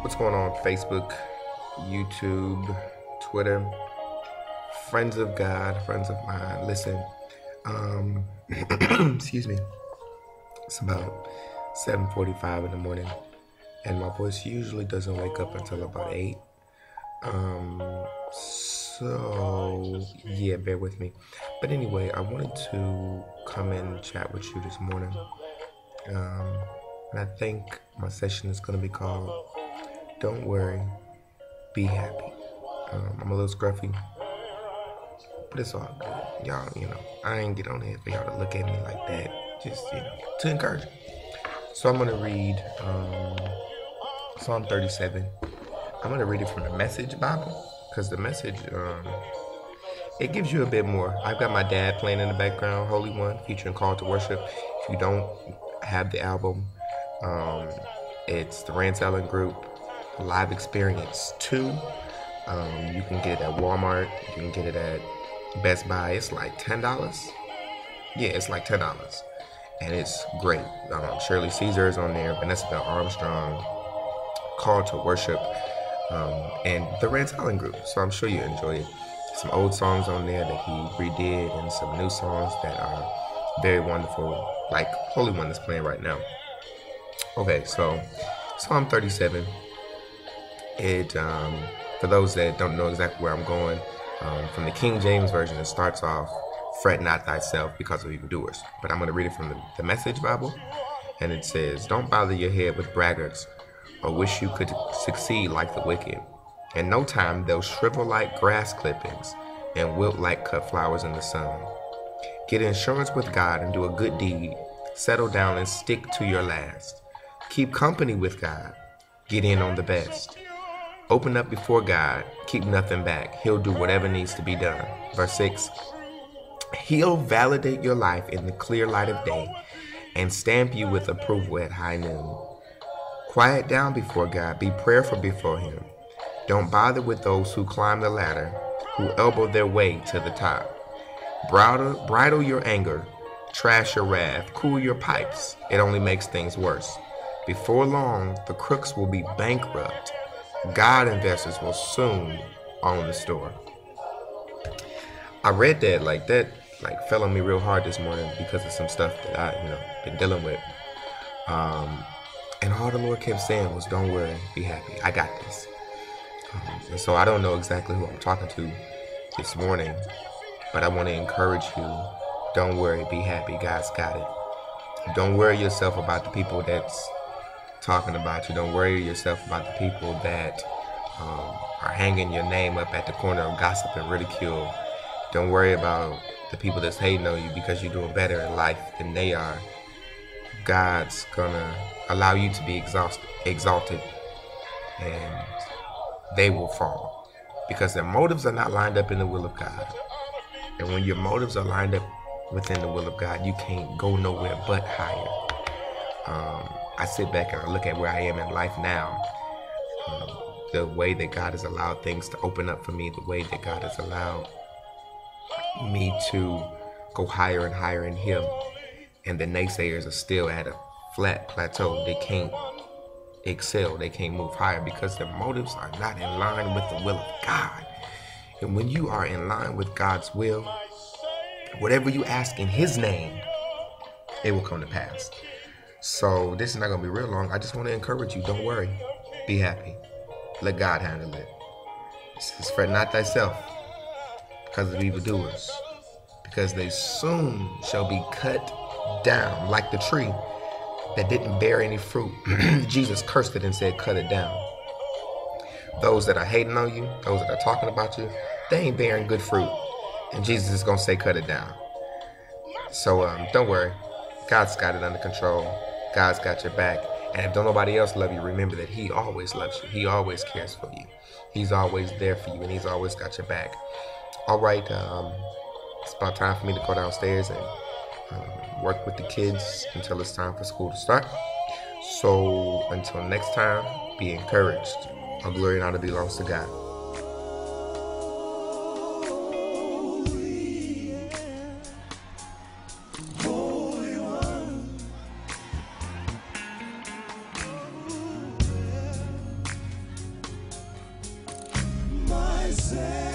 What's going on Facebook, YouTube, Twitter, friends of God, friends of mine? Listen, excuse me. It's about 7:45 in the morning, and my voice usually doesn't wake up until about 8. So yeah, bear with me. But anyway, I wanted to come in and chat with you this morning. And I think my session is going to be called "Don't Worry, Be Happy." I'm a little scruffy, but it's all good. Y'all, I ain't get on here for y'all to look at me like that. Just, to encourage me. So I'm going to read Psalm 37. I'm going to read it from the Message Bible, because the Message, it gives you a bit more. I've got my dad playing in the background, Holy One, featuring Call to Worship. If you don't have the album, it's the Rance Allen Group Live Experience 2. You can get it at Walmart. You can get it at Best Buy. It's like $10. Yeah, it's like $10. And it's great. Shirley Caesar is on there. Vanessa Bell Armstrong, Call to Worship, and the Rance Allen Group. So I'm sure you enjoy it. Some old songs on there that he redid and some new songs that are very wonderful, like Holy One is playing right now. Okay, so Psalm 37. It, for those that don't know exactly where I'm going, from the King James Version, it starts off, "Fret not thyself because of evildoers." But I'm going to read it from the Message Bible, and it says, "Don't bother your head with braggarts, or wish you could succeed like the wicked. In no time they'll shrivel like grass clippings and wilt like cut flowers in the sun. Get insurance with God and do a good deed. Settle down and stick to your last. Keep company with God. Get in on the best. Open up before God. Keep nothing back. He'll do whatever needs to be done." Verse 6. "He'll validate your life in the clear light of day and stamp you with approval at high noon. Quiet down before God. Be prayerful before Him. Don't bother with those who climb the ladder, who elbow their way to the top. Bridle your anger. Trash your wrath. Cool your pipes. It only makes things worse. Before long, the crooks will be bankrupt. God investors will soon own the store." I read that fell on me real hard this morning because of some stuff that I, been dealing with. And all the Lord kept saying was, "Don't worry, be happy. I got this." And so I don't know exactly who I'm talking to this morning, but I want to encourage you. Don't worry, be happy. God's got it. Don't worry yourself about the people that's talking about you. Don't worry yourself about the people that are hanging your name up at the corner of gossip and ridicule. Don't worry about the people that's hating on you because you're doing better in life than they are. God's gonna allow you to be exalted, and they will fall because their motives are not lined up in the will of God. And when your motives are lined up within the will of God, you can't go nowhere but higher. I sit back and I look at where I am in life now, the way that God has allowed things to open up for me, the way that God has allowed me to go higher and higher in Him, and the naysayers are still at a flat plateau. They can't excel, they can't move higher because their motives are not in line with the will of God. And when you are in line with God's will, whatever you ask in His name, it will come to pass. So this is not going to be real long. I just want to encourage you. Don't worry. Be happy. Let God handle it. It says, "Fret not thyself because of evildoers, because they soon shall be cut down like the tree that didn't bear any fruit." Jesus cursed it and said, "Cut it down." Those that are hating on you, those that are talking about you, they ain't bearing good fruit. And Jesus is going to say, "Cut it down." So don't worry. God's got it under control. God's got your back. And if don't nobody else love you, remember that He always loves you. He always cares for you. He's always there for you, and He's always got your back. All right, it's about time for me to go downstairs and work with the kids until it's time for school to start. So until next time, be encouraged. All glory and honor belongs to God. I say.